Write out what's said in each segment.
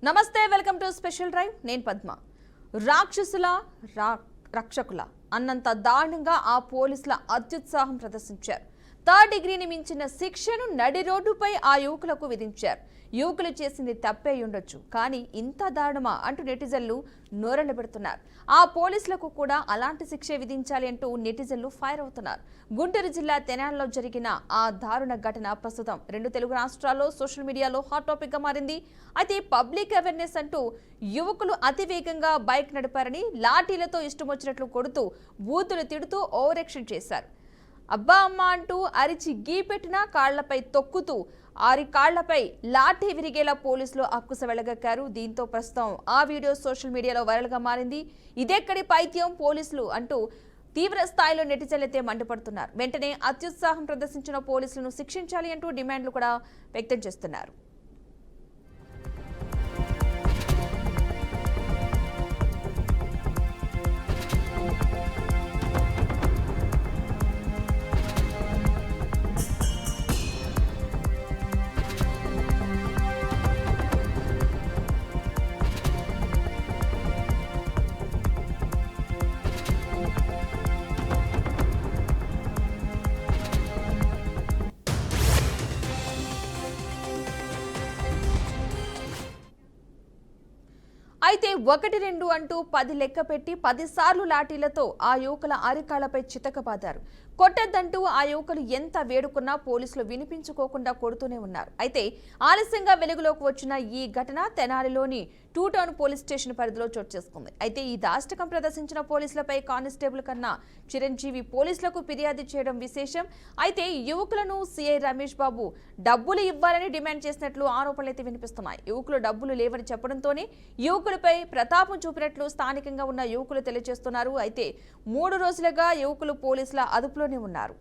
నమస్తే, welcome to special drive. నేను పద్మ. రాక్షసుల రక్షకుల అన్నంత దారుణంగా ఆ పోలీసుల అత్యుత్సాహం ప్రదర్శించారు. థర్డ్ డిగ్రీని మించిన శిక్షను నడి రోడ్డుపై ఆ యువకులకు విధించారు. యువకులు చేసింది తప్పే ఉండొచ్చు, కానీ ఇంత దారుణమా అంటూ నెటిజన్లు నోరెళ్లబెడుతున్నారు. ఆ పోలీసులకు కూడా అలాంటి శిక్ష విధించాలి అంటూ నెటిజన్లు ఫైర్ అవుతున్నారు. గుంటూరు జిల్లా తెనాలిలో జరిగిన ఆ దారుణ ఘటన ప్రస్తుతం 2 తెలుగు రాష్ట్రాల్లో సోషల్ మీడియాలో హాట్ టాపిక్ గా మారింది. అయితే పబ్లిక్ అవేర్నెస్ అంటూ యువకులు అతివేగంగా బైక్ నడిపారని లాఠీలతో ఇష్టం వచ్చినట్లు కొడుతూ బూతులు తిడుతూ ఓవర్ యాక్షన్ చేశారు. అబ్బా అమ్మ అంటూ అరిచి గీపెట్టిన కాళ్లపై తొక్కుతూ ఆరి కాళ్లపై లాఠీ విరిగేలా పోలీసులు అక్కుస వెళ్లగక్కారు. దీంతో ప్రస్తుతం ఆ వీడియో సోషల్ మీడియాలో వైరల్ గా మారింది. ఇదెక్కడి పైత్యం పోలీసులు అంటూ తీవ్ర స్థాయిలో నెటిజన్లైతే మండిపడుతున్నారు. వెంటనే అత్యుత్సాహం ప్రదర్శించిన పోలీసులను శిక్షించాలి అంటూ డిమాండ్లు కూడా వ్యక్తం చేస్తున్నారు. అయితే 1-2 అంటూ 10 లెక్క పెట్టి 10 సార్లు లాఠీలతో ఆ యువకుల అరికాళ్లపై చితకబాదారు. కొట్టద్దంటూ ఆ యువకులు ఎంత వేడుకున్నా పోలీసులు వినిపించుకోకుండా కొడుతూనే ఉన్నారు. అయితే ఆలస్యంగా వెలుగులోకి వచ్చిన ఈ ఘటన తెనాలిలోని 2 టౌన్ పోలీస్ స్టేషన్ పరిధిలో చోటు చేసుకుంది. అయితే ఈ దాష్టికం ప్రదర్శించిన పోలీసులపై కానిస్టేబుల్ కన్నా చిరంజీవి పోలీసులకు ఫిర్యాదు చేయడం విశేషం. అయితే యువకులను సిఐ రమేష్ బాబు డబ్బులు ఇవ్వాలని డిమాండ్ చేసినట్లు ఆరోపణలైతే వినిపిస్తున్నాయి. యువకులు డబ్బులు లేవని చెప్పడంతోనే యువకులపై ప్రతాపం చూపినట్లు స్థానికంగా ఉన్న యువకులు తెలియజేస్తున్నారు. అయితే 3 రోజులుగా యువకులు పోలీసుల అదుపులోనే ఉన్నారు.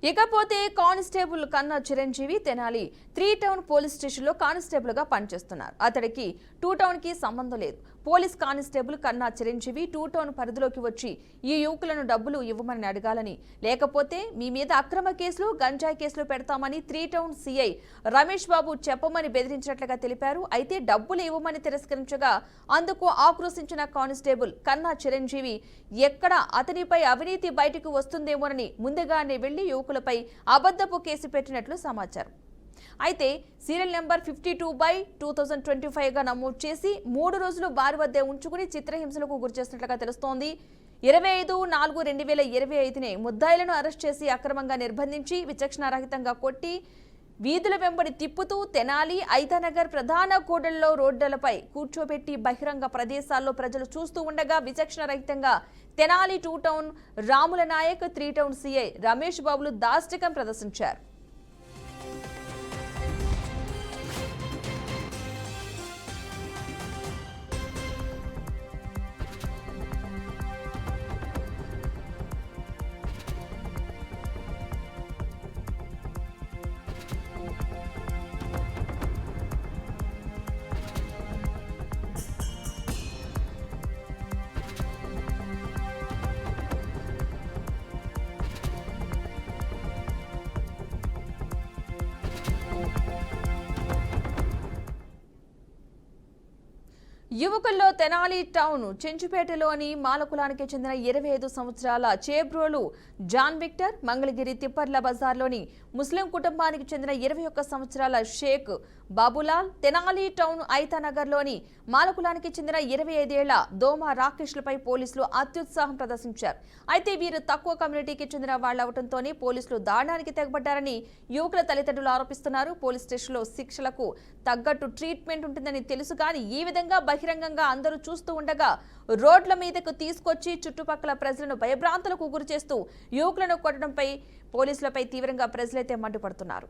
ఇకపోతే కానిస్టేబుల్ కన్నా Chiranjeevi Tenali 3 town police station లో కానిస్టేబుల్ గా పనిచేస్తున్నారు. అతడికి 2 టౌన్ కి సంబంధం లేదు. పోలీస్ కానిస్టేబుల్ కన్నా చిరంజీవి 2 టౌన్ పరిధిలోకి వచ్చి ఈ యువకులను డబ్బులు ఇవ్వమని అడగాలని, లేకపోతే మీ మీద అక్రమ కేసులు గంజాయి కేసులు పెడతామని 3 టౌన్ సిఐ రమేష్ బాబు చెప్పమని బెదిరించినట్లుగా తెలిపారు. అయితే డబ్బులు ఇవ్వమని తిరస్కరించగా అందుకు ఆక్రోశించిన కానిస్టేబుల్ కన్నా చిరంజీవి ఎక్కడ అతనిపై అవినీతి బయటకు వస్తుందేమోనని ముందుగానే వెళ్లి యువకులపై అబద్ధపు కేసు పెట్టినట్లు సమాచారం. అయితే సీరియల్ నెంబర్ 52/2025 గా నమోదు చేసి 3 రోజులు వారి వద్దే ఉంచుకుని చిత్రహింసలకు గురిచేసినట్లుగా తెలుస్తోంది. 25/4/2025 ముద్దాయిలను అరెస్ట్ చేసి అక్రమంగా నిర్బంధించి విచక్షణారహితంగా కొట్టి వీధుల వెంబడి తిప్పుతూ తెనాలి ఐతానగర్ ప్రధాన కూడళ్లలో రోడ్డులపై కూర్చోబెట్టి బహిరంగ ప్రదేశాల్లో ప్రజలు చూస్తూ ఉండగా విచక్షణారహితంగా తెనాలి 2 టౌన్ రాముల నాయక్ 3 టౌన్ సిఐ రమేష్ బాబులు దాష్టికం ప్రదర్శించారు. యువకుల్లో తెనాలి టౌన్ చెంచుపేటలోని మాలకులానికి చెందిన 25 సంవత్సరాల చేబ్రోలు జాన్ విక్టర్, మంగళగిరి తిప్పర్ల బజార్లోని ముస్లిం కుటుంబానికి చెందిన 21 సంవత్సరాల షేక్ బాబులాల్ తెనాలి టౌన్ ఐతానగర్లోని మాలకులానికి చెందిన 25 ఏళ్ల దోమ రాకేష్లపై పోలీసులు అత్యుత్సాహం ప్రదర్శించారు. అయితే వీరు తక్కువ కమ్యూనిటీకి చెందిన వాళ్లవటంతోనే పోలీసులు దారుణానికి తెగబడ్డారని యువకుల తల్లిదండ్రులు ఆరోపిస్తున్నారు. పోలీస్ స్టేషన్లో శిక్షలకు తగ్గట్టు ట్రీట్మెంట్ ఉంటుందని తెలుసు కానీ ఈ విధంగా బహిరంగంగా అందరూ చూస్తూ ఉండగా రోడ్ల మీదకు తీసుకొచ్చి చుట్టుపక్కల ప్రజలను భయభ్రాంతులకు గురి చేస్తూ యువకులను కొట్టడంపై పోలీసులపై తీవ్రంగా ప్రజలైతే మండిపడుతున్నారు.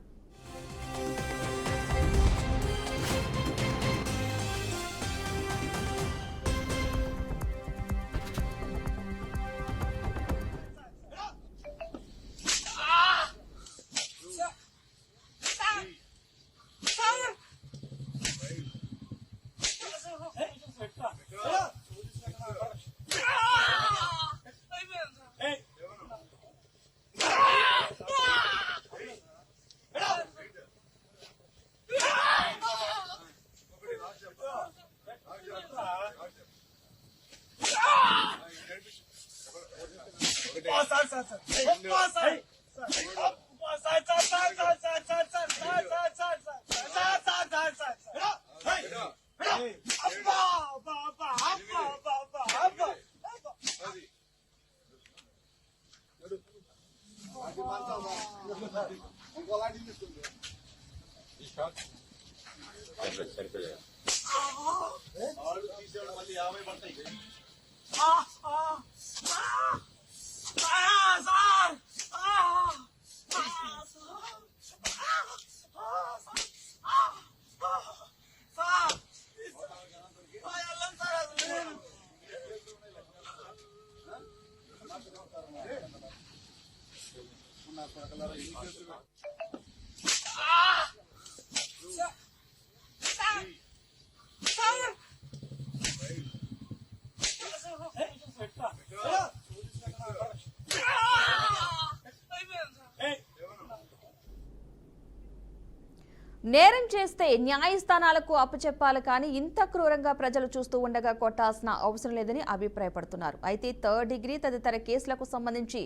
నేరం చేస్తే న్యాయస్థానాలకు అప్పచెప్పాలి కానీ ఇంత క్రూరంగా ప్రజలు చూస్తూ ఉండగా కొట్టాల్సిన అవసరం లేదని అభిప్రాయపడుతున్నారు. అయితే థర్డ్ డిగ్రీ తదితర కేసులకు సంబంధించి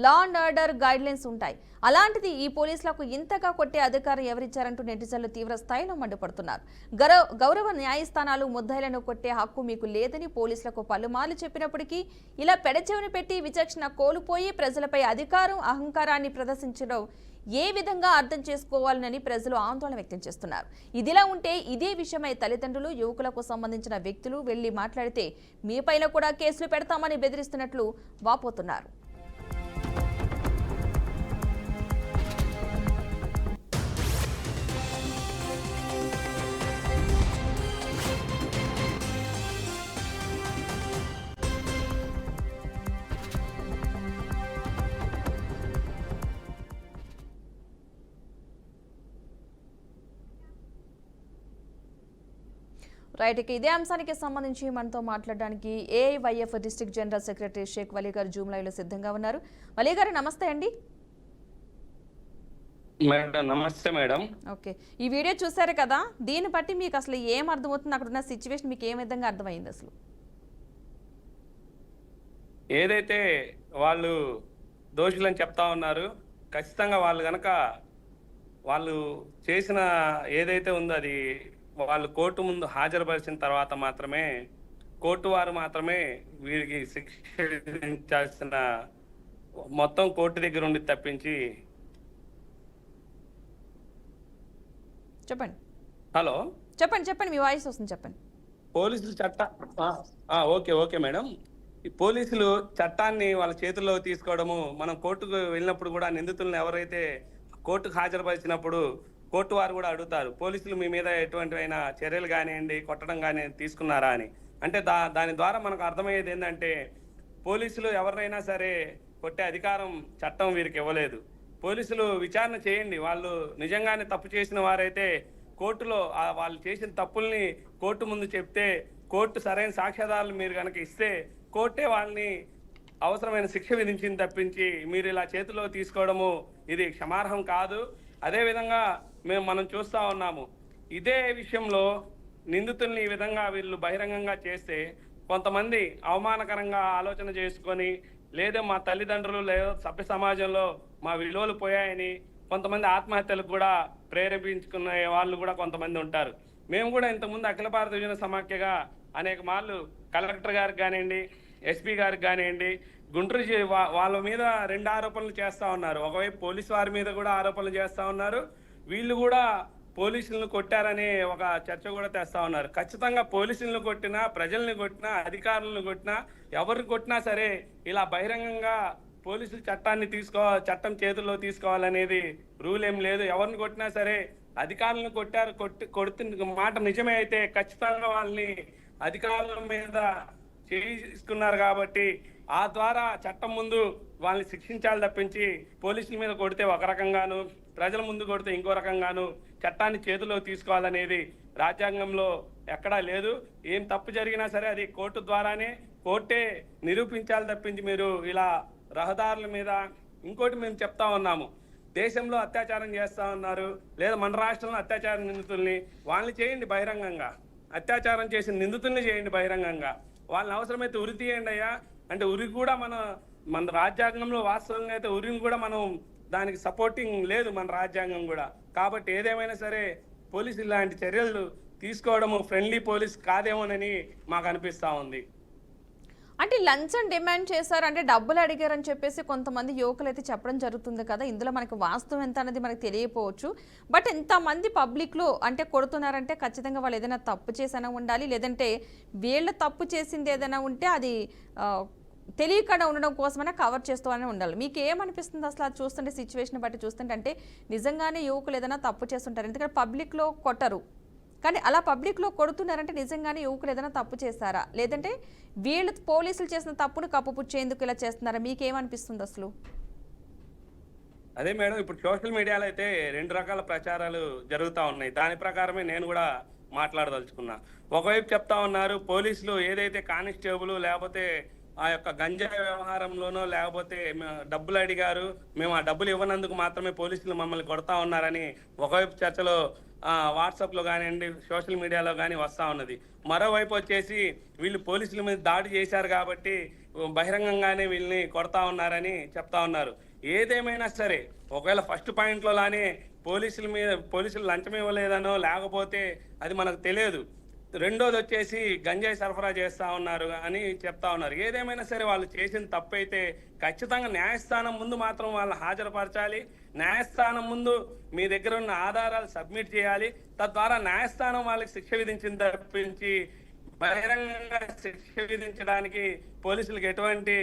law and order guide lines ఉంటాయి. అలాంటిది ఈ పోలీసులకు ఇంతగా కొట్టే అధికారం ఎవరిచ్చారంటూ నెటిజన్లు తీవ్ర స్థాయిలో మండిపడుతున్నారు. గౌరవ న్యాయస్థానాలు ముద్దాయిలను కొట్టే హక్కు మీకు లేదని పోలీసులకు పలుమార్లు చెప్పినప్పటికీ ఇలా పెడచెవిని పెట్టి విచక్షణ కోల్పోయి ప్రజలపై అధికారం అహంకారాన్ని ప్రదర్శించడం ఏ విధంగా అర్థం చేసుకోవాలని ప్రజలు ఆందోళన వ్యక్తం చేస్తున్నారు. ఇదిలా ఉంటే ఇదే విషయమై తల్లిదండ్రులు యువకులకు సంబంధించిన వ్యక్తులు వెళ్లి మాట్లాడితే మీపైన కూడా కేసులు పెడతామని బెదిరిస్తున్నట్లు వాపోతున్నారు. రైట్, ఇదే అంశానికి సంబంధించి మనతో మాట్లాడడానికి AIYF district general secretary Sheikh Wali గారు జూమ్ లైవ్ లో సిద్ధంగా ఉన్నారు. వలీ గారు నమస్తే అండి. మేడం నమస్తే మేడం. ఓకే, ఈ వీడియో చూసారు కదా, దీన్ని బట్టి మీకు అసలు ఏం అర్థమవుతుంది, అక్కడ ఉన్న సిచ్యువేషన్ మీకు ఏ విధంగా అర్థమైంది? అసలు ఏదైతే వాళ్ళు దోషులని చెప్తా ఉన్నారు, ఖచ్చితంగా వాళ్ళు గనక వాళ్ళు చేసిన ఏదైతే ఉందో అది వాళ్ళు కోర్టు ముందు హాజరుపరిచిన తర్వాత మాత్రమే కోర్టు వారు మాత్రమే వీరికి శిక్ష విధించాల్సిన మొత్తం కోర్టు దగ్గర ఉండి తప్పించి. చెప్పండి. హలో, చెప్పండి, మీ వాయిస్ వస్తుంది, చెప్పండి. పోలీసులు ఓకే మేడం. ఈ పోలీసులు చట్టాన్ని వాళ్ళ చేతుల్లో తీసుకోవడము, మనం కోర్టుకు వెళ్ళినప్పుడు కూడా నిందితులను ఎవరైతే కోర్టుకు హాజరుపరిచినప్పుడు కోర్టు వారు కూడా అడుగుతారు, పోలీసులు మీ మీద ఎటువంటివైనా చర్యలు కానివ్వండి, కొట్టడం కానీ తీసుకున్నారా అని. అంటే దాని ద్వారా మనకు అర్థమయ్యేది ఏంటంటే పోలీసులు ఎవరినైనా సరే కొట్టే అధికారం చట్టం వీరికి ఇవ్వలేదు. పోలీసులు విచారణ చేయండి, వాళ్ళు నిజంగానే తప్పు చేసిన వారైతే కోర్టులో వాళ్ళు చేసిన తప్పుల్ని కోర్టు ముందు చెప్తే కోర్టు సరైన సాక్ష్యాధారాలు మీరు కనుక ఇస్తే కోర్టే వాళ్ళని అవసరమైన శిక్ష విధించింది తప్పించి మీరు ఇలా చేతిలో తీసుకోవడము ఇది క్షమార్హం కాదు. అదేవిధంగా మనం చూస్తూ ఉన్నాము, ఇదే విషయంలో నిందితుల్ని ఈ విధంగా వీళ్ళు బహిరంగంగా చేస్తే కొంతమంది అవమానకరంగా ఆలోచన చేసుకొని, లేదా మా తల్లిదండ్రులు లేదా సభ్య సమాజంలో మా విలువలు పోయాయని కొంతమంది ఆత్మహత్యలకు కూడా ప్రేరేపించుకునే వాళ్ళు కూడా కొంతమంది ఉంటారు. మేము కూడా ఇంతకుముందు అఖిల భారత యువజన సమాఖ్యగా అనేక మార్లు కలెక్టర్ గారికి కానివ్వండి, ఎస్పీ గారికి కానివ్వండి, గుంటూరు వాళ్ళ మీద 2 ఆరోపణలు చేస్తా ఉన్నారు. ఒకవైపు పోలీసు వారి మీద కూడా ఆరోపణలు చేస్తా ఉన్నారు, వీళ్ళు కూడా పోలీసులను కొట్టారనే ఒక చర్చ కూడా తెస్తా ఉన్నారు. ఖచ్చితంగా పోలీసులను కొట్టినా, ప్రజల్ని కొట్టినా, అధికారులను కొట్టినా, ఎవరిని కొట్టినా సరే ఇలా బహిరంగంగా పోలీసులు చట్టం చేతుల్లో తీసుకోవాలనేది రూల్ ఏం లేదు. ఎవరిని కొట్టినా సరే అధికారులను కొడుతున్న మాట నిజమే అయితే ఖచ్చితంగా వాళ్ళని అధికారుల మీద చేసుకున్నారు కాబట్టి ఆ ద్వారా చట్టం ముందు వాళ్ళని శిక్షించాలి తప్పించి పోలీసుల మీద కొడితే ఒక రకంగాను, ప్రజల ముందు కొడితే ఇంకో రకంగాను చట్టాన్ని చేతిలో తీసుకోవాలనేది రాజ్యాంగంలో ఎక్కడా లేదు. ఏం తప్పు జరిగినా సరే అది కోర్టు ద్వారానే, కోర్టే నిరూపించాలి తప్పించి మీరు ఇలా రహదారుల మీద. ఇంకోటి మేము చెప్తా ఉన్నాము, దేశంలో అత్యాచారం చేస్తా ఉన్నారు, లేదా మన రాష్ట్రంలో అత్యాచార నిందితుల్ని వాళ్ళని చేయండి బహిరంగంగా, అత్యాచారం చేసిన నిందితుల్ని చేయండి బహిరంగంగా, వాళ్ళని అవసరమైతే ఉరి తీయండి అయ్యా అంటే ఉరి కూడా మన రాజ్యాంగంలో వాస్తవంగా అయితే ఉరిని కూడా మనం దానికి సపోర్టింగ్ లేదు మన రాజ్యాంగం కూడా. కాబట్టి ఏదేమైనా సరే పోలీసులు ఇలాంటి చర్యలు తీసుకోవడము ఫ్రెండ్లీ పోలీస్ కాదేమోనని మాకు అనిపిస్తా ఉంది. అంటే లంచం డిమాండ్ చేశారు, అంటే డబ్బులు అడిగారని చెప్పేసి కొంతమంది యువకులు అయితే చెప్పడం జరుగుతుంది కదా. ఇందులో మనకు వాస్తవం ఎంత అనేది మనకు తెలియకపోవచ్చు. బట్ ఇంతమంది పబ్లిక్లో అంటే కొడుతున్నారంటే ఖచ్చితంగా వాళ్ళు ఏదైనా తప్పు చేసైనా ఉండాలి, లేదంటే వీళ్ళు తప్పు చేసింది ఏదైనా ఉంటే అది తెలియకుండా ఉండడం కోసమైనా కవర్ చేస్తూనే ఉండాలి. మీకు ఏమనిపిస్తుంది అసలు అది చూస్తుంటే, సిచ్యువేషన్ బట్టి చూస్తుంటే? అంటే నిజంగానే యువకులు ఏదైనా తప్పు చేస్తుంటారు, ఎందుకంటే పబ్లిక్లో కొట్టరు, కానీ అలా పబ్లిక్లో కొడుతున్నారంటే నిజంగానే యువకులు ఏదైనా తప్పు చేస్తారా, లేదంటే వీళ్ళు పోలీసులు చేసిన తప్పును కప్పుపుచ్చేందుకు ఇలా చేస్తున్నారా? మీకేమనిపిస్తుంది అసలు? అదే మేడం, ఇప్పుడు సోషల్ మీడియాలో అయితే 2 రకాల ప్రచారాలు జరుగుతూ ఉన్నాయి. దాని ప్రకారమే నేను కూడా మాట్లాడదలుచుకున్నా. ఒకవైపు చెప్తా ఉన్నారు పోలీసులు ఏదైతే కానిస్టేబుల్ లేకపోతే ఆ యొక్క గంజాయి వ్యవహారంలోనో లేకపోతే డబ్బులు అడిగారు, మేము ఆ డబ్బులు ఇవ్వనందుకు మాత్రమే పోలీసులు మమ్మల్ని కొడతా ఉన్నారని ఒకవైపు చర్చలో వాట్సాప్లో కానివ్వండి, సోషల్ మీడియాలో కానీ వస్తూ ఉన్నది. మరోవైపు వచ్చేసి వీళ్ళు పోలీసుల మీద దాడి చేశారు కాబట్టి బహిరంగంగానే వీళ్ళని కొడతా ఉన్నారని చెప్తా ఉన్నారు. ఏదేమైనా సరే ఒకవేళ ఫస్ట్ పాయింట్లో లానే పోలీసులు లంచం ఇవ్వలేదనో లేకపోతే అది మనకు తెలియదు. రెండోది వచ్చేసి గంజాయి సరఫరా చేస్తా ఉన్నారు అని చెప్తా ఉన్నారు. ఏదేమైనా సరే వాళ్ళు చేసిన తప్పు అయితే ఖచ్చితంగా న్యాయస్థానం ముందు మాత్రం వాళ్ళని హాజరుపరచాలి. న్యాయస్థానం ముందు మీ దగ్గర ఉన్న ఆధారాలు సబ్మిట్ చేయాలి. తద్వారా న్యాయస్థానం వాళ్ళకి శిక్ష విధించిన తప్పించి బహిరంగంగా శిక్ష విధించడానికి పోలీసులకు ఎటువంటి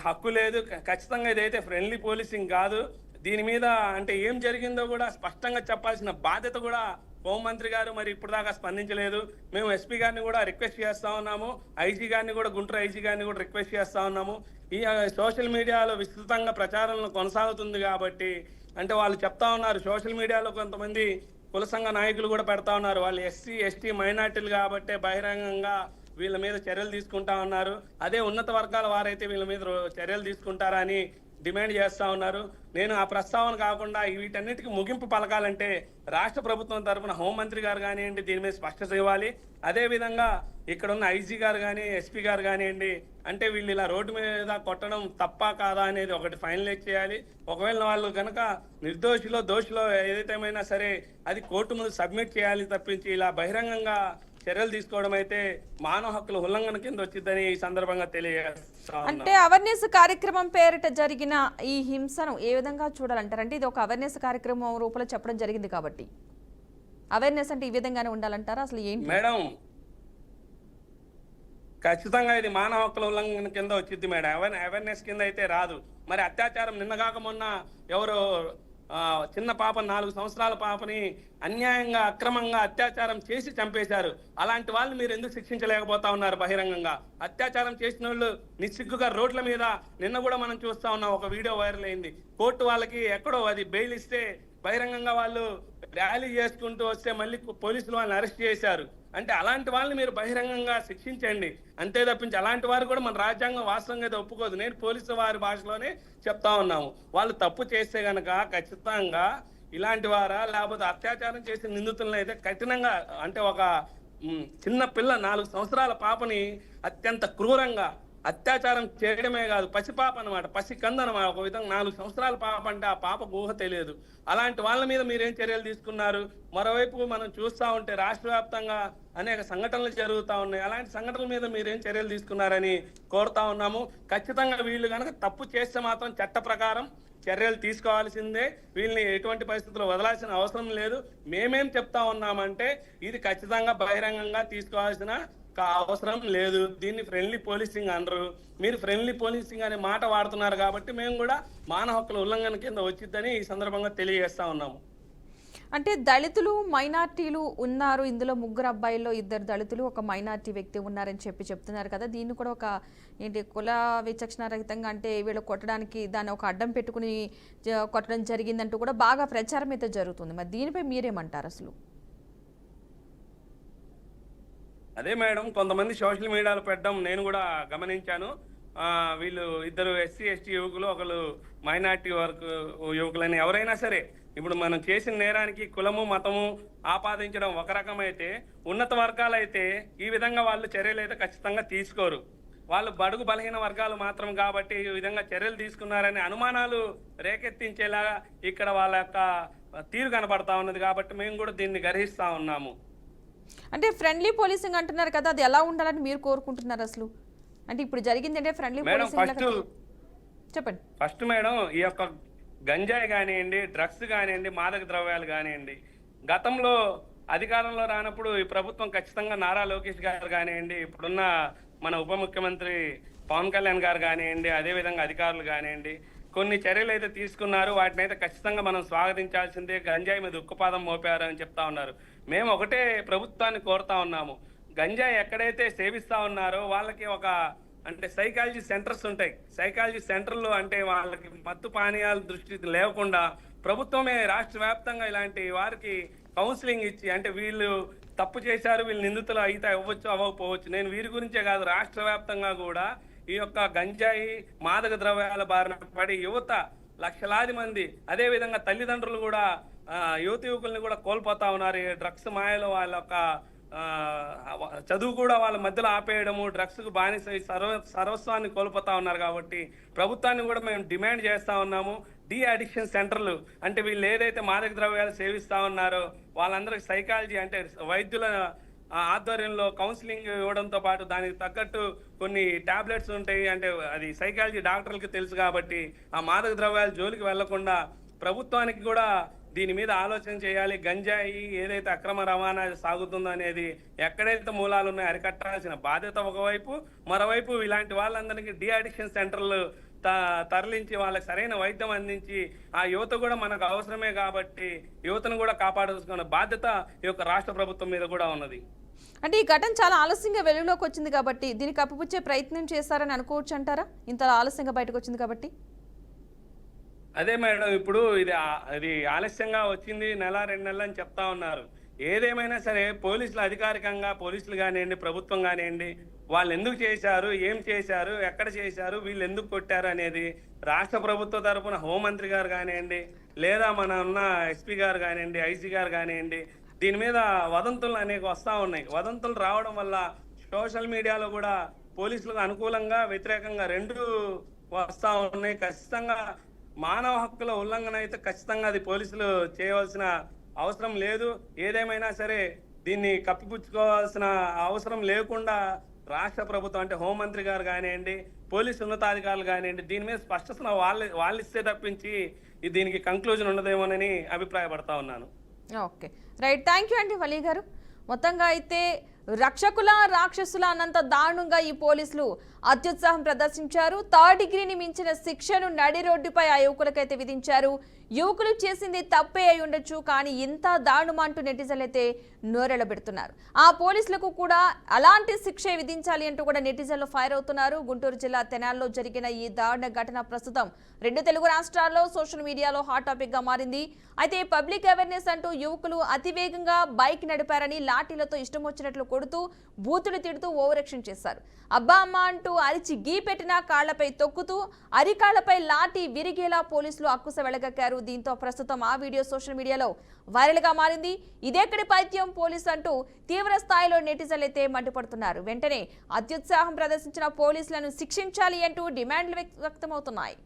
హక్కు లేదు. ఖచ్చితంగా ఇదైతే ఫ్రెండ్లీ పోలీసింగ్ కాదు. దీని మీద అంటే ఏం జరిగిందో కూడా స్పష్టంగా చెప్పాల్సిన బాధ్యత కూడా హోంమంత్రి గారు మరి ఇప్పుడు దాకా స్పందించలేదు. మేము ఎస్పీ గారిని కూడా రిక్వెస్ట్ చేస్తా ఉన్నాము, ఐజీ గారిని కూడా, గుంటూరు ఐజీ గారిని కూడా రిక్వెస్ట్ చేస్తా ఉన్నాము. ఈ సోషల్ మీడియాలో విస్తృతంగా ప్రచారంలో కొనసాగుతుంది కాబట్టి అంటే వాళ్ళు చెప్తా ఉన్నారు, సోషల్ మీడియాలో కొంతమంది కుల సంఘ నాయకులు కూడా పెడతా ఉన్నారు, వాళ్ళు ఎస్సీ ఎస్టీ మైనార్టీలు కాబట్టి బహిరంగంగా వీళ్ళ మీద చర్యలు తీసుకుంటా ఉన్నారు, అదే ఉన్నత వర్గాల వారైతే వీళ్ళ మీద చర్యలు తీసుకుంటారా అని డిమాండ్ చేస్తా ఉన్నారు. నేను ఆ ప్రస్తావన కాకుండా వీటన్నిటికీ ముగింపు పలకాలంటే రాష్ట్ర ప్రభుత్వం తరఫున హోంమంత్రి గారు కానివ్వండి దీని మీద స్పష్టత ఇవ్వాలి. అదేవిధంగా ఇక్కడ ఉన్న ఐజీ గారు కానీ ఎస్పీ గారు కానివ్వండి అంటే వీళ్ళు ఇలా రోడ్డు మీద కొట్టడం తప్పా కాదా అనేది ఒకటి ఫైనలైజ్ చేయాలి. ఒకవేళ వాళ్ళు కనుక నిర్దోషిలో దోషిలో ఏదైతేమైనా సరే అది కోర్టు ముందు సబ్మిట్ చేయాలి తప్పించి ఇలా బహిరంగంగా చర్యలు తీసుకోవడం అయితే మానవ హక్కుల ఉల్లంఘన కింద వచ్చిందని ఈ సందర్భంగా తెలియజేస్తా. అంటే అవేర్నెస్ కార్యక్రమం పేరిట జరిగిన ఈ హింసను ఏ విధంగా చూడాలంటారు? అంటే ఇది ఒక అవేర్నెస్ కార్యక్రమం రూపంలో చెప్పడం జరిగింది కాబట్టి అవేర్నెస్ అంటే ఈ విధంగానే ఉండాలంటారా? అసలు ఏంటి మేడం? ఖచ్చితంగా ఇది మానవ హక్కుల ఉల్లంఘన కింద వచ్చింది మేడం, అవేర్నెస్ కింద అయితే రాదు. మరి అత్యాచారం నిన్నగాక మొన్న ఎవరు చిన్న పాప 4 సంవత్సరాల పాపని అన్యాయంగా అక్రమంగా అత్యాచారం చేసి చంపేశారు. అలాంటి వాళ్ళు మీరు ఎందుకు శిక్షించలేకపోతా ఉన్నారు? బహిరంగంగా అత్యాచారం చేసిన వాళ్ళు నిస్సిగ్గుగా రోడ్ల మీద నిన్న కూడా మనం చూస్తా ఉన్నాం, ఒక వీడియో వైరల్ అయింది. కోర్టు వాళ్ళకి ఎక్కడో అది బెయిల్ ఇస్తే బహిరంగంగా వాళ్ళు ర్యాలీ చేసుకుంటూ వస్తే మళ్ళీ పోలీసులు వాళ్ళని అరెస్ట్ చేశారు. అంటే అలాంటి వాళ్ళని మీరు బహిరంగంగా శిక్షించండి అంతే తప్పించి అలాంటి వారు కూడా మన రాజ్యాంగం వాస్తవంగా అయితే ఒప్పుకోదు. నేను పోలీసు వారి భాషలోనే చెప్తా ఉన్నాము, వాళ్ళు తప్పు చేస్తే గనక ఖచ్చితంగా ఇలాంటి వారా లేకపోతే అత్యాచారం చేసిన నిందితులను అయితే కఠినంగా అంటే ఒక చిన్న పిల్ల 4 సంవత్సరాల పాపని అత్యంత క్రూరంగా అత్యాచారం చేయడమే కాదు, పసిపాప అనమాట, పసి కంద అనమాట. ఒక విధంగా 4 సంవత్సరాల పాప అంటే ఆ పాపకు ఊహ తెలియదు. అలాంటి వాళ్ళ మీద మీరేం చర్యలు తీసుకున్నారు? మరోవైపు మనం చూస్తా ఉంటే రాష్ట్ర వ్యాప్తంగా అనేక సంఘటనలు జరుగుతా ఉన్నాయి. అలాంటి సంఘటనల మీద మీరేం చర్యలు తీసుకున్నారని కోరుతా ఉన్నాము. ఖచ్చితంగా వీళ్ళు కనుక తప్పు చేస్తే మాత్రం చట్ట ప్రకారం చర్యలు తీసుకోవాల్సిందే. వీళ్ళని ఎటువంటి పరిస్థితుల్లో వదలాల్సిన అవసరం లేదు. మేమేం చెప్తా ఉన్నామంటే ఇది ఖచ్చితంగా బహిరంగంగా తీసుకోవాల్సిన అవసరం లేదు. దీన్ని ఫ్రెండ్లీ పోలీసింగ్ అనరు. మీరు ఫ్రెండ్లీ పోలీసింగ్ అనే మాట వాడుతున్నారు కాబట్టి మేము కూడా మానవ హక్కుల ఉల్లంఘన కింద వచ్చిద్దని ఈ సందర్భంగా తెలియజేస్తా ఉన్నాము. అంటే దళితులు మైనార్టీలు ఉన్నారు, ఇందులో 3 అబ్బాయిల్లో 2 దళితులు, ఒక మైనార్టీ వ్యక్తి ఉన్నారని చెప్తున్నారు కదా. దీన్ని కూడా ఒక కుల విచక్షణ రహితంగా అంటే వీళ్ళు కొట్టడానికి దాన్ని ఒక అడ్డం పెట్టుకుని కొట్టడం జరిగిందంటూ కూడా బాగా ప్రచారం అయితే జరుగుతుంది. మరి దీనిపై మీరేమంటారు అసలు? అదే మేడం, కొంతమంది సోషల్ మీడియాలో పెట్టడం నేను కూడా గమనించాను. వీళ్ళు 2 SC ST యువకులు, ఒకరు మైనార్టీ వర్క్ యువకులని, ఎవరైనా సరే ఇప్పుడు మనం చేసిన నేరానికి కులము మతము ఆపాదించడం ఒక రకమైతే, ఉన్నత వర్గాలు అయితే ఈ విధంగా వాళ్ళు చర్యలు అయితే ఖచ్చితంగా తీసుకోరు. వాళ్ళు బడుగు బలహీన వర్గాలు మాత్రం కాబట్టి ఈ విధంగా చర్యలు తీసుకున్నారనే అనుమానాలు రేకెత్తించేలాగా ఇక్కడ వాళ్ళ యొక్క తీరు కనబడతా ఉన్నది. కాబట్టి మేము కూడా దీన్ని గ్రహిస్తా ఉన్నాము. అంటే ఫ్రెండ్లీ పోలీసింగ్ అంటున్నారు కదా, అది ఎలా ఉండాలని మీరు కోరుకుంటున్నారు అసలు? అంటే ఇప్పుడు జరిగింది అంటే ఫ్రెండ్లీ పోలీసింగ్ చెప్పండి. ఫస్ట్ మేడం, ఈ యొక్క గంజాయి కానివ్వండి, డ్రగ్స్ కానివ్వండి, మాదక ద్రవ్యాలు కానివ్వండి, గతంలో అధికారంలో రానప్పుడు ఈ ప్రభుత్వం ఖచ్చితంగా నారా లోకేష్ గారు కానివ్వండి, ఇప్పుడున్న మన ఉప ముఖ్యమంత్రి పవన్ కళ్యాణ్ గారు కానివ్వండి, అదేవిధంగా అధికారులు కానివ్వండి, కొన్ని చర్యలు అయితే తీసుకున్నారు. వాటిని అయితే ఖచ్చితంగా మనం స్వాగతించాల్సిందే. గంజాయి మీద ఉక్కుపాదం మోపారు అని చెప్తా ఉన్నారు. మేము ఒకటే ప్రభుత్వాన్ని కోరుతా ఉన్నాము, గంజాయి ఎక్కడైతే సేవిస్తా ఉన్నారో వాళ్ళకి ఒక అంటే సైకాలజీ సెంటర్స్ ఉంటాయి. సైకాలజీ సెంటర్లో అంటే వాళ్ళకి మత్తు పానీయాల దృష్టి లేకుండా ప్రభుత్వమే రాష్ట్ర వ్యాప్తంగా ఇలాంటి వారికి కౌన్సిలింగ్ ఇచ్చి, అంటే వీళ్ళు తప్పు చేశారు, వీళ్ళు నిందితులు అయితే అవ్వచ్చు అవ్వకపోవచ్చు, నేను వీరి గురించే కాదు రాష్ట్ర వ్యాప్తంగా కూడా ఈ యొక్క గంజాయి మాదక ద్రవ్యాల బారిన పడి యువత లక్షలాది మంది, అదే విధంగా తల్లిదండ్రులు కూడా యువకుల్ని కూడా కోల్పోతా ఉన్నారు. ఈ డ్రగ్స్ మాయలో వాళ్ళ యొక్క చదువు కూడా వాళ్ళ మధ్యలో ఆపేయడము, డ్రగ్స్ కు బానిస సర్వస్వాన్ని కోల్పోతా ఉన్నారు. కాబట్టి ప్రభుత్వాన్ని కూడా మేము డిమాండ్ చేస్తా ఉన్నాము, డి అడిక్షన్ సెంటర్లు అంటే వీళ్ళు ఏదైతే మాదక ద్రవ్యాలు సేవిస్తా ఉన్నారో వాళ్ళందరికీ సైకాలజీ అంటే వైద్యుల ఆధ్వర్యంలో కౌన్సిలింగ్ ఇవ్వడంతో పాటు దానికి తగ్గట్టు కొన్ని టాబ్లెట్స్ ఉంటాయి. అంటే అది సైకాలజీ డాక్టర్లకి తెలుసు కాబట్టి ఆ మాదక ద్రవ్యాల జోలికి వెళ్లకుండా ప్రభుత్వానికి కూడా దీని మీద ఆలోచన చేయాలి. గంజాయి ఏదైతే అక్రమ రవాణా సాగుతుందో అనేది ఎక్కడైతే మూలాలు ఉన్నాయో అరికట్టాల్సిన బాధ్యత ఒకవైపు, మరోవైపు ఇలాంటి వాళ్ళందరికీ డి అడిక్షన్ సెంటర్లు తరలించి వాళ్ళకి సరైన వైద్యం అందించి ఆ యువత కూడా మనకు అవసరమే కాబట్టి యువతను కూడా కాపాడుకునే బాధ్యత ఈ యొక్క రాష్ట్ర ప్రభుత్వం మీద కూడా ఉన్నది. అంటే ఈ ఘటన చాలా ఆలస్యంగా వెలుగులోకి వచ్చింది కాబట్టి దీనికి కప్పిపుచ్చే ప్రయత్నం చేశారని అనుకోవచ్చు అంటారా, ఇంత ఆలస్యంగా బయటకు వచ్చింది కాబట్టి? అదే మేడం, ఇప్పుడు ఇది ఆలస్యంగా వచ్చింది 1-2 నెలలు అని చెప్తా ఉన్నారు. ఏదేమైనా సరే పోలీసులు అధికారికంగా, పోలీసులు కానివ్వండి, ప్రభుత్వం కానివ్వండి, వాళ్ళు ఎందుకు చేశారు, ఏం చేశారు, ఎక్కడ చేశారు, వీళ్ళు ఎందుకు కొట్టారు అనేది రాష్ట్ర ప్రభుత్వ తరఫున హోంమంత్రి గారు కానివ్వండి, లేదా మన ఉన్న ఎస్పీ గారు కానివ్వండి, ఐసీ గారు కానివ్వండి, దీని మీద వదంతులు అనేక వస్తా ఉన్నాయి. వదంతులు రావడం వల్ల సోషల్ మీడియాలో కూడా పోలీసులకు అనుకూలంగా వ్యతిరేకంగా 2 వస్తా ఉన్నాయి. ఖచ్చితంగా మానవ హక్కుల ఉల్లంఘన అయితే ఖచ్చితంగా అది పోలీసులు చేయవలసిన అవసరం లేదు. ఏదేమైనా సరే దీన్ని కప్పిపుచ్చుకోవాల్సిన అవసరం లేకుండా రాష్ట్ర ప్రభుత్వం అంటే హోంమంత్రి గారు కానివ్వండి, పోలీసు ఉన్నతాధికారులు కానివ్వండి, దీని మీద స్పష్టత వాళ్ళు ఇస్తే తప్పించి దీనికి కంక్లూజన్ ఉండదేమోనని అభిప్రాయపడతా ఉన్నాను. ఓకే, రైట్, థ్యాంక్ యూ అండి వలీ గారు. మొత్తంగా అయితే రక్షకుల రాక్షసుల అన్నంత దారుణంగా ఈ పోలీసులు అత్యుత్సాహం ప్రదర్శించారు. 3rd డిగ్రీని మించిన శిక్షను నడి రోడ్డుపై ఆ యువకులకైతే విధించారు. యువకులు చేసింది తప్పే అయి ఉండొచ్చు, కానీ ఇంత దారుణమంటూ నెటిజన్లు అయితే నోరెళ్లబెడుతున్నారు. ఆ పోలీసులకు కూడా అలాంటి శిక్ష విధించాలి అంటూ కూడా నెటిజన్లు ఫైర్ అవుతున్నారు. గుంటూరు జిల్లా తెనాలిలో జరిగిన ఈ దారుణ ఘటన ప్రస్తుతం 2 తెలుగు రాష్ట్రాల్లో సోషల్ మీడియాలో హాట్ టాపిక్ గా మారింది. అయితే పబ్లిక్ అవేర్నెస్ అంటూ యువకులు అతివేగంగా బైక్ నడిపారని లాఠీలతో ఇష్టం వచ్చినట్లు కొడుతూ బూతులు తిడుతూ ఓవరాక్షన్ చేశారు. అబ్బా అమ్మ అంటూ అరిచి గీ పెట్టిన కాళ్లపై తొక్కుతూ అరికాళ్లపై లాఠీ విరిగేలా పోలీసులు అక్కుస వెళ్లగక్కారు. దీంతో ప్రస్తుతం ఆ వీడియో సోషల్ మీడియాలో వైరల్ గా మారింది. ఇదెక్కడి పైత్యం పోలీసు అంటూ తీవ్ర స్థాయిలో నెటిజన్లు అయితే మండిపడుతున్నారు. వెంటనే అత్యుత్సాహం ప్రదర్శించిన పోలీసులను శిక్షించాలి అంటూ డిమాండ్లు వ్యక్తమవుతున్నాయి.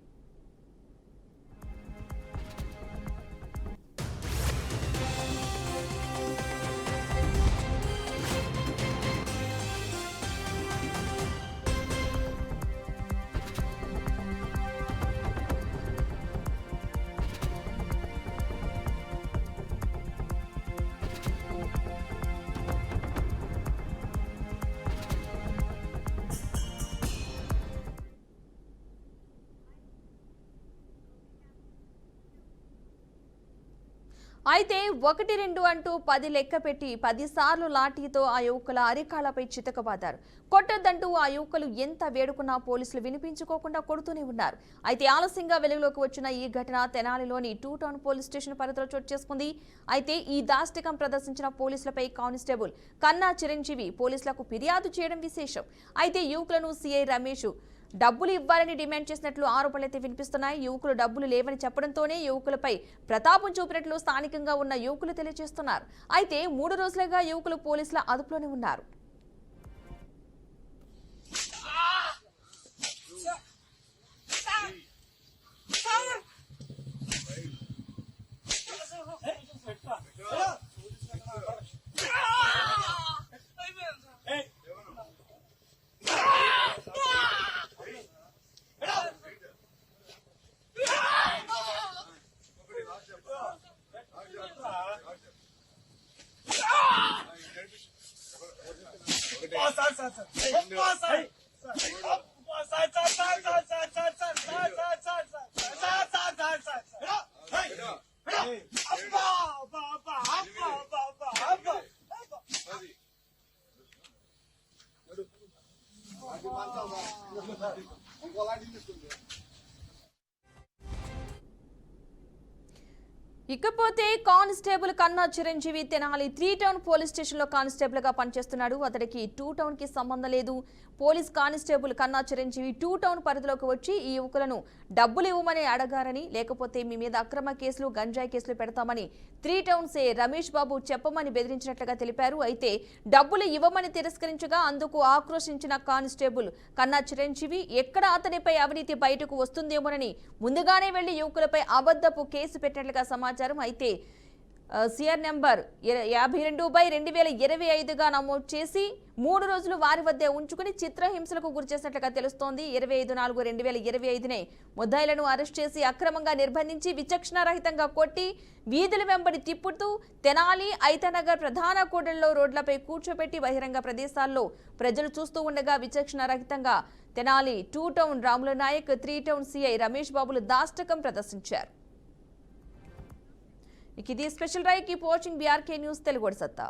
అయితే 1-2 అంటూ 10 లెక్క పెట్టి 10 సార్లు లాఠీతో ఆ యువకుల అరికాళ్లపై చితకబాదారు. కొట్టొద్దంటూ ఆ యువకులు ఎంత వేడుకున్నా పోలీసులు వినిపించుకోకుండా కొడుతూనే ఉన్నారు. అయితే ఆలస్యంగా వెలుగులోకి వచ్చిన ఈ ఘటన తెనాలిలోని 2 టౌన్ పోలీస్ స్టేషన్ పరిధిలో చోటు చేసుకుంది. అయితే ఈ దాష్టికం ప్రదర్శించిన పోలీసులపై కానిస్టేబుల్ కన్నా చిరంజీవి పోలీసులకు ఫిర్యాదు చేయడం విశేషం. అయితే యువకులను సిఐ రమేష్ డబ్బులు ఇవ్వాలని డిమాండ్ చేసినట్లు ఆరోపణలైతే వినిపిస్తున్నాయి. యువకులు డబ్బులు లేవని చెప్పడంతోనే యువకులపై ప్రతాపం చూపినట్లు స్థానికంగా ఉన్న యువకులు తెలియజేస్తున్నారు. అయితే 3 రోజులుగా యువకులు పోలీసుల అదుపులోనే ఉన్నారు. ఇకపోతే కానిస్టేబుల్ కన్నా Chiranjeevi Tenali 3 town police station లో కానిస్టేబుల్ గా పనిచేస్తున్నాడు. అతడికి 2 టౌన్ కి సంబంధం లేదు. పోలీస్ కానిస్టేబుల్ కన్నా చిరంజీవి 2 టౌన్ పరిధిలోకి వచ్చి ఈ యువకులను డబ్బులు ఇవ్వమని అడగారని, లేకపోతే మీ మీద అక్రమ కేసులు గంజాయి కేసులు పెడతామని 3 టౌన్ సే రమేష్ బాబు చెప్పమని బెదిరించినట్లుగా తెలిపారు. అయితే డబ్బులు ఇవ్వమని తిరస్కరించగా అందుకు ఆక్రోశించిన కానిస్టేబుల్ కన్నా చిరంజీవి ఎక్కడ అతనిపై అవినీతి బయటకు వస్తుందేమోనని ముందుగానే వెళ్లి యువకులపై అబద్ధపు కేసు పెట్టినట్లుగా సమాచారం. అయితే సిఆర్ నెంబర్ 52/2025గా నమోదు చేసి 3 రోజులు వారి వద్దే ఉంచుకుని చిత్రహింసలకు గురిచేసినట్లుగా తెలుస్తోంది. 25/4/2025నే ముద్దాయిలను అరెస్ట్ చేసి అక్రమంగా నిర్బంధించి విచక్షణారహితంగా కొట్టి వీధుల వెంబడి తిప్పుతూ తెనాలి ఐతనగర్ ప్రధాన కూడళ్లలో రోడ్లపై కూర్చోబెట్టి బహిరంగ ప్రదేశాల్లో ప్రజలు చూస్తూ ఉండగా విచక్షణారహితంగా తెనాలి 2 టౌన్ రాముల నాయక్ 3 టౌన్ సిఐ రమేష్ బాబులు దాష్టికం ప్రదర్శించారు. ఇది special drive. Keep watching BRK news Telugu సత్తా.